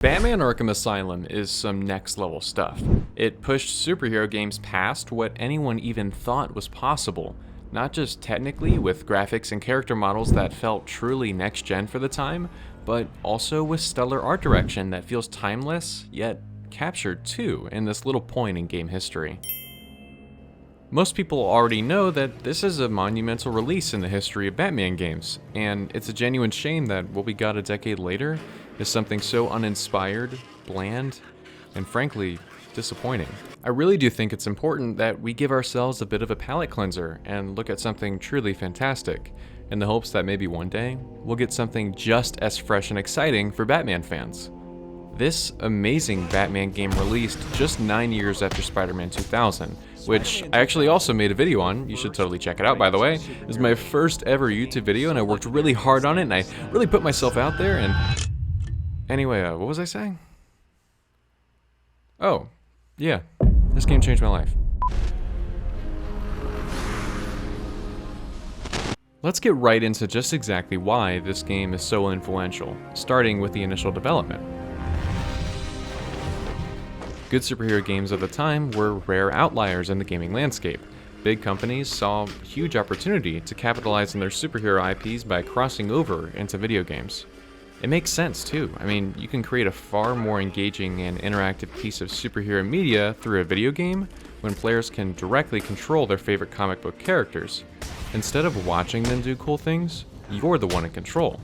Batman Arkham Asylum is some next level stuff. It pushed superhero games past what anyone even thought was possible, not just technically with graphics and character models that felt truly next gen for the time, but also with stellar art direction that feels timeless, yet captured too in this little point in game history. Most people already know that this is a monumental release in the history of Batman games, and it's a genuine shame that what we got a decade later is something so uninspired, bland, and frankly, disappointing. I really do think it's important that we give ourselves a bit of a palate cleanser and look at something truly fantastic, in the hopes that maybe one day we'll get something just as fresh and exciting for Batman fans. This amazing Batman game released just 9 years after Spider-Man 2000, which I actually also made a video on. You should totally check it out, by the way. It was my first ever YouTube video and I worked really hard on it and I really put myself out there and... Anyway, what was I saying? Oh, yeah, this game changed my life. Let's get right into just exactly why this game is so influential, starting with the initial development. Good superhero games of the time were rare outliers in the gaming landscape. Big companies saw huge opportunity to capitalize on their superhero IPs by crossing over into video games. It makes sense too. I mean, you can create a far more engaging and interactive piece of superhero media through a video game when players can directly control their favorite comic book characters. Instead of watching them do cool things, you're the one in control.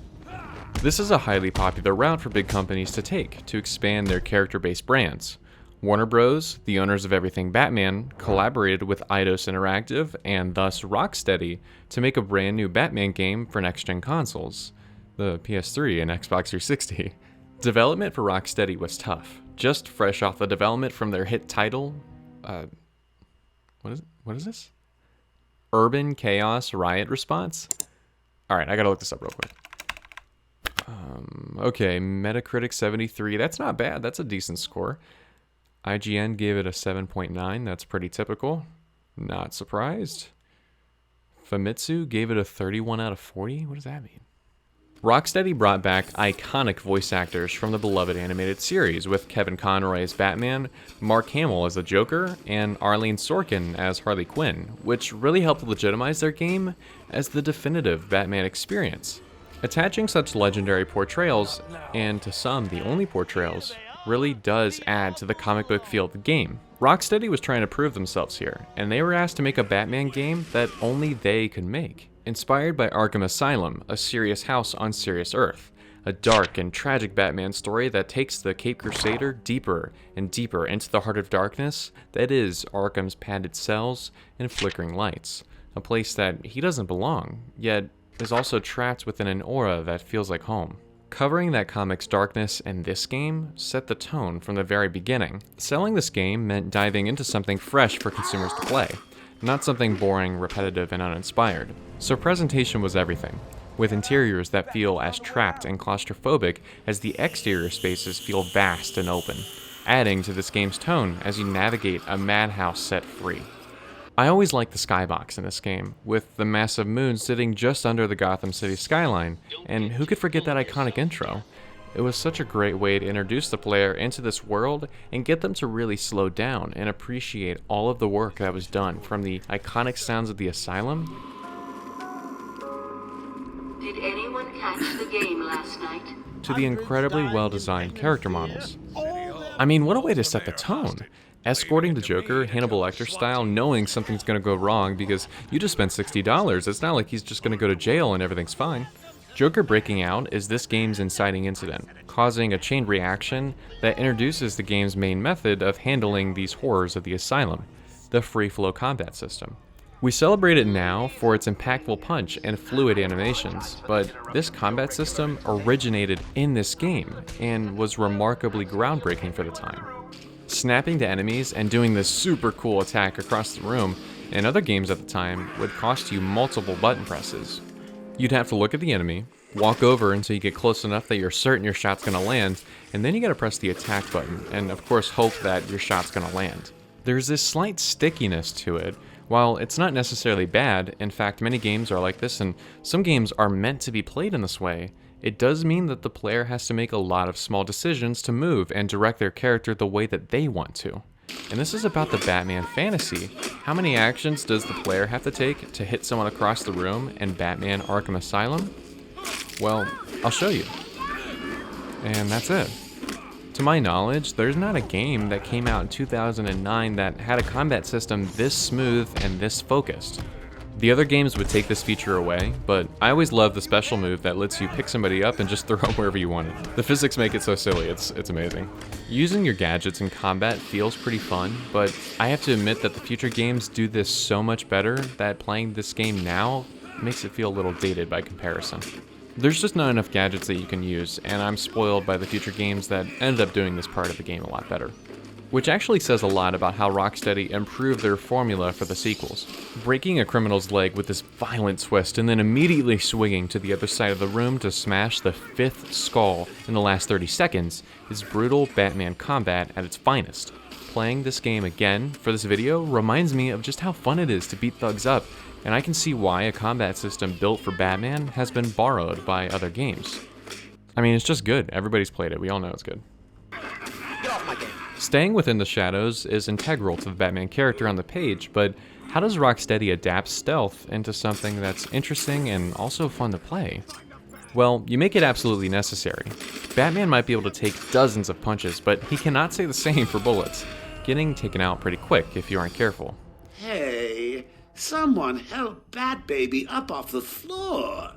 This is a highly popular route for big companies to take to expand their character-based brands. Warner Bros., the owners of everything Batman, collaborated with Eidos Interactive and thus Rocksteady to make a brand new Batman game for next-gen consoles, the PS3 and Xbox 360. Development for Rocksteady was tough, just fresh off the development from their hit title, what is this? Urban Chaos Riot Response? Alright, I gotta look this up real quick. Okay, Metacritic 73, that's not bad, that's a decent score. IGN gave it a 7.9, that's pretty typical. Not surprised. Famitsu gave it a 31 out of 40? What does that mean? Rocksteady brought back iconic voice actors from the beloved animated series with Kevin Conroy as Batman, Mark Hamill as the Joker, and Arlene Sorkin as Harley Quinn, which really helped legitimize their game as the definitive Batman experience. Attaching such legendary portrayals, and to some the only portrayals, really does add to the comic book feel of the game. Rocksteady was trying to prove themselves here, and they were asked to make a Batman game that only they could make. Inspired by Arkham Asylum, a serious house on serious Earth, a dark and tragic Batman story that takes the Caped Crusader deeper and deeper into the heart of darkness that is Arkham's padded cells and flickering lights, a place that he doesn't belong, yet is also trapped within an aura that feels like home. Covering that comic's darkness in this game set the tone from the very beginning. Selling this game meant diving into something fresh for consumers to play, not something boring, repetitive, and uninspired. So presentation was everything, with interiors that feel as trapped and claustrophobic as the exterior spaces feel vast and open, adding to this game's tone as you navigate a madhouse set free. I always liked the skybox in this game, with the massive moon sitting just under the Gotham City skyline, and who could forget that iconic intro? It was such a great way to introduce the player into this world and get them to really slow down and appreciate all of the work that was done, from the iconic sounds of the Asylum. Did anyone catch the game last night? To the incredibly well-designed character models. I mean, what a way to set the tone. Escorting the Joker, Hannibal Lecter style, knowing something's gonna go wrong because you just spent $60. It's not like he's just gonna go to jail and everything's fine. Joker breaking out is this game's inciting incident, causing a chain reaction that introduces the game's main method of handling these horrors of the Asylum, the free-flow combat system. We celebrate it now for its impactful punch and fluid animations, but this combat system originated in this game and was remarkably groundbreaking for the time. Snapping to enemies and doing this super cool attack across the room in other games at the time would cost you multiple button presses. You'd have to look at the enemy, walk over until you get close enough that you're certain your shot's gonna land, and then you gotta press the attack button, and of course hope that your shot's gonna land. There's this slight stickiness to it. While it's not necessarily bad, in fact many games are like this and some games are meant to be played in this way, it does mean that the player has to make a lot of small decisions to move and direct their character the way that they want to. And this is about the Batman fantasy. How many actions does the player have to take to hit someone across the room in Batman Arkham Asylum? Well, I'll show you. And that's it. To my knowledge, there's not a game that came out in 2009 that had a combat system this smooth and this focused. The other games would take this feature away, but I always love the special move that lets you pick somebody up and just throw them wherever you want it. The physics make it so silly, it's amazing. Using your gadgets in combat feels pretty fun, but I have to admit that the future games do this so much better that playing this game now makes it feel a little dated by comparison. There's just not enough gadgets that you can use, and I'm spoiled by the future games that ended up doing this part of the game a lot better. Which actually says a lot about how Rocksteady improved their formula for the sequels. Breaking a criminal's leg with this violent twist and then immediately swinging to the other side of the room to smash the 5th skull in the last 30 seconds is brutal Batman combat at its finest. Playing this game again for this video reminds me of just how fun it is to beat thugs up, and I can see why a combat system built for Batman has been borrowed by other games. I mean, it's just good. Everybody's played it. We all know it's good. Get off my game. Staying within the shadows is integral to the Batman character on the page, but how does Rocksteady adapt stealth into something that's interesting and also fun to play? Well, you make it absolutely necessary. Batman might be able to take dozens of punches, but he cannot say the same for bullets, getting taken out pretty quick if you aren't careful. Hey, someone help Bat Baby up off the floor.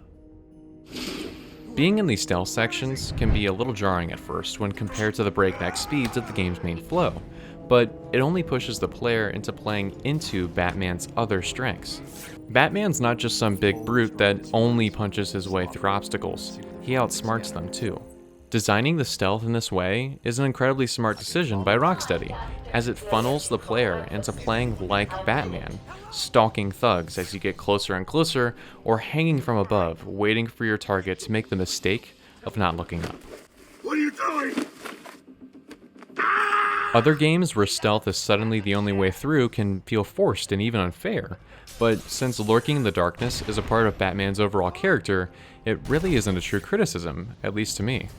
Being in these stealth sections can be a little jarring at first when compared to the breakneck speeds of the game's main flow, but it only pushes the player into playing into Batman's other strengths. Batman's not just some big brute that only punches his way through obstacles, he outsmarts them too. Designing the stealth in this way is an incredibly smart decision by Rocksteady, as it funnels the player into playing like Batman, stalking thugs as you get closer and closer, or hanging from above, waiting for your target to make the mistake of not looking up. What are you doing? Other games where stealth is suddenly the only way through can feel forced and even unfair, but since lurking in the darkness is a part of Batman's overall character, it really isn't a true criticism, at least to me.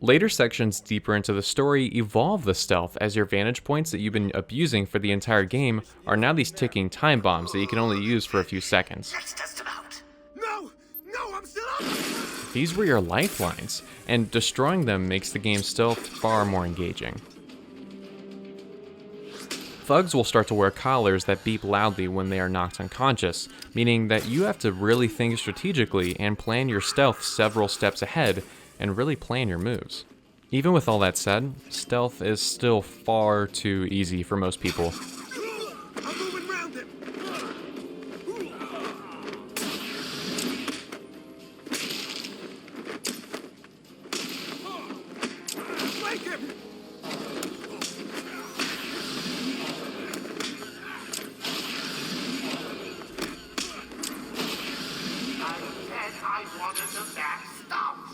Later sections deeper into the story evolve the stealth as your vantage points that you've been abusing for the entire game are now these ticking time bombs that you can only use for a few seconds. Let's test him out. No, I'm still up. These were your lifelines, and destroying them makes the game's stealth far more engaging. Thugs will start to wear collars that beep loudly when they are knocked unconscious, meaning that you have to really think strategically and plan your stealth several steps ahead and really plan your moves. Even with all that said, stealth is still far too easy for most people. I'm moving around him. Flank him.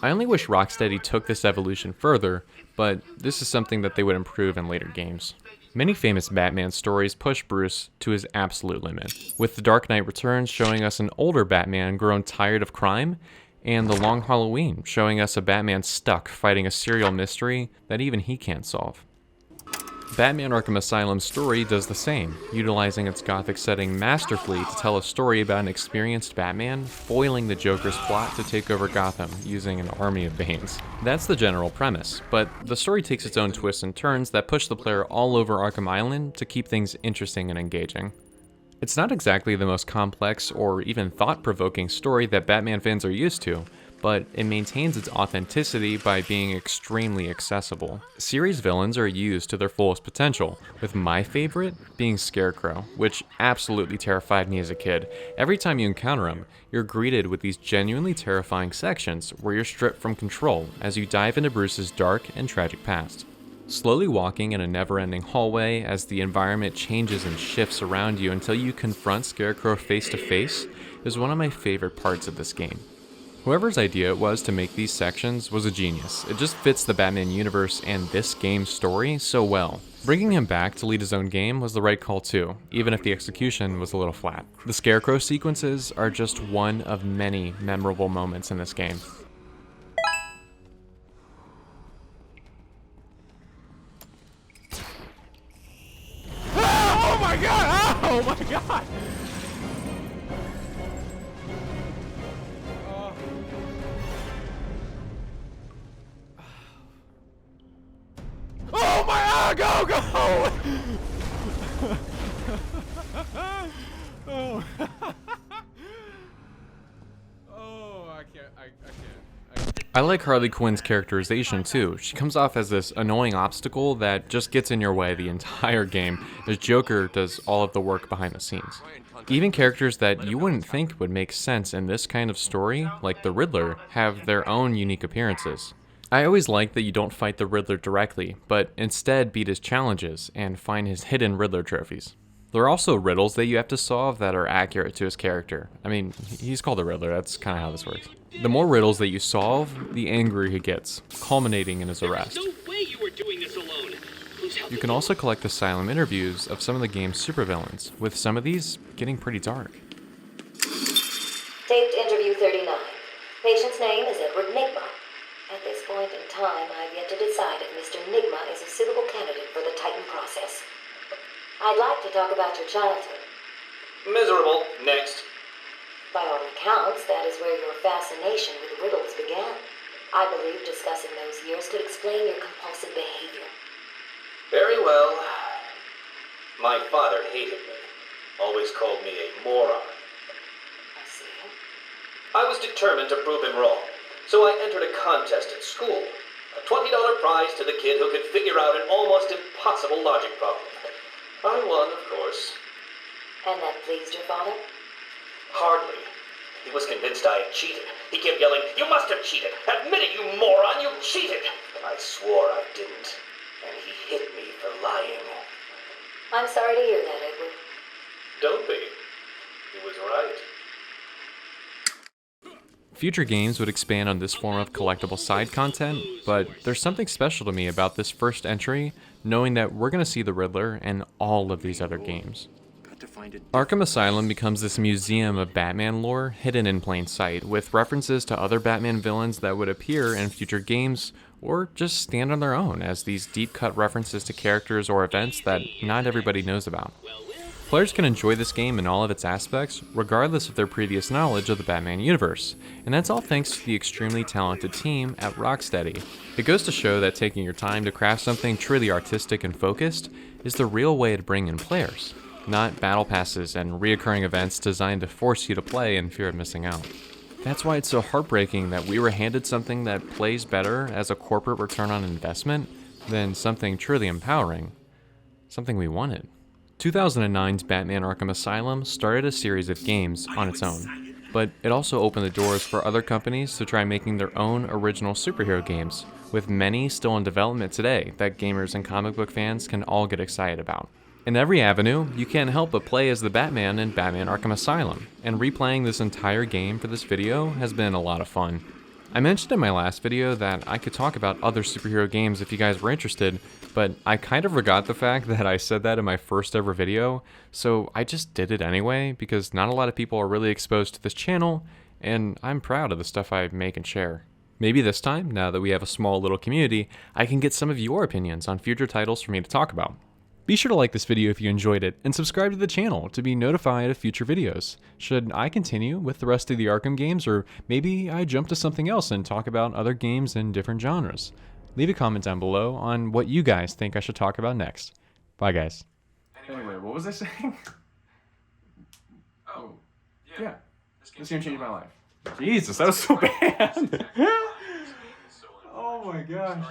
I only wish Rocksteady took this evolution further, but this is something that they would improve in later games. Many famous Batman stories push Bruce to his absolute limit, with The Dark Knight Returns showing us an older Batman grown tired of crime, and The Long Halloween showing us a Batman stuck fighting a serial mystery that even he can't solve. Batman Arkham Asylum's story does the same, utilizing its gothic setting masterfully to tell a story about an experienced Batman foiling the Joker's plot to take over Gotham using an army of Banes. That's the general premise, but the story takes its own twists and turns that push the player all over Arkham Island to keep things interesting and engaging. It's not exactly the most complex or even thought-provoking story that Batman fans are used to, but it maintains its authenticity by being extremely accessible. Series villains are used to their fullest potential, with my favorite being Scarecrow, which absolutely terrified me as a kid. Every time you encounter him, you're greeted with these genuinely terrifying sections where you're stripped from control as you dive into Bruce's dark and tragic past. Slowly walking in a never-ending hallway as the environment changes and shifts around you until you confront Scarecrow face to face is one of my favorite parts of this game. Whoever's idea it was to make these sections was a genius. It just fits the Batman universe and this game's story so well. Bringing him back to lead his own game was the right call too, even if the execution was a little flat. The Scarecrow sequences are just one of many memorable moments in this game. Oh my god! Oh my god! Go! Oh. Oh, I can't. I like Harley Quinn's characterization too. She comes off as this annoying obstacle that just gets in your way the entire game, as Joker does all of the work behind the scenes. Even characters that you wouldn't think would make sense in this kind of story, like the Riddler, have their own unique appearances. I always like that you don't fight the Riddler directly, but instead beat his challenges and find his hidden Riddler trophies. There are also riddles that you have to solve that are accurate to his character. I mean, he's called the Riddler, that's kind of how this works. The more riddles that you solve, the angrier he gets, culminating in his arrest. No way you were doing this alone. Please help You can also collect Asylum interviews of some of the game's supervillains, with some of these getting pretty dark. Taped interview 39. Patient's name is Edward Nigma. At this point in time, I've yet to decide if Mr. Nigma is a suitable candidate for the Titan process. I'd like to talk about your childhood. Miserable. Next. By all accounts, that is where your fascination with riddles began. I believe discussing those years could explain your compulsive behavior. Very well. My father hated me. Always called me a moron. I see. I was determined to prove him wrong, so I entered a contest at school. A $20 prize to the kid who could figure out an almost impossible logic problem. I won, of course. And that pleased your father? Hardly. He was convinced I had cheated. He kept yelling, "You must have cheated! Admit it, you moron! You cheated!" I swore I didn't, and he hit me for lying. I'm sorry to hear that, Edward. Don't be. He was right. Future games would expand on this form of collectible side content, but there's something special to me about this first entry, knowing that we're going to see the Riddler in all of these other games. Arkham Asylum becomes this museum of Batman lore hidden in plain sight, with references to other Batman villains that would appear in future games or just stand on their own as these deep-cut references to characters or events that not everybody knows about. Players can enjoy this game in all of its aspects, regardless of their previous knowledge of the Batman universe, and that's all thanks to the extremely talented team at Rocksteady. It goes to show that taking your time to craft something truly artistic and focused is the real way to bring in players, not battle passes and reoccurring events designed to force you to play in fear of missing out. That's why it's so heartbreaking that we were handed something that plays better as a corporate return on investment than something truly empowering, something we wanted. 2009's Batman Arkham Asylum started a series of games on its own, but it also opened the doors for other companies to try making their own original superhero games, with many still in development today that gamers and comic book fans can all get excited about. In every avenue, you can't help but play as the Batman in Batman Arkham Asylum, and replaying this entire game for this video has been a lot of fun. I mentioned in my last video that I could talk about other superhero games if you guys were interested, but I kind of forgot the fact that I said that in my first ever video, so I just did it anyway because not a lot of people are really exposed to this channel, and I'm proud of the stuff I make and share. Maybe this time, now that we have a small little community, I can get some of your opinions on future titles for me to talk about. Be sure to like this video if you enjoyed it, and subscribe to the channel to be notified of future videos. Should I continue with the rest of the Arkham games, or maybe I jump to something else and talk about other games in different genres? Leave a comment down below on what you guys think I should talk about next. Bye guys. Anyway, what was I saying? Oh, yeah. This game changed my life. Jesus, that was so bad. Oh my gosh.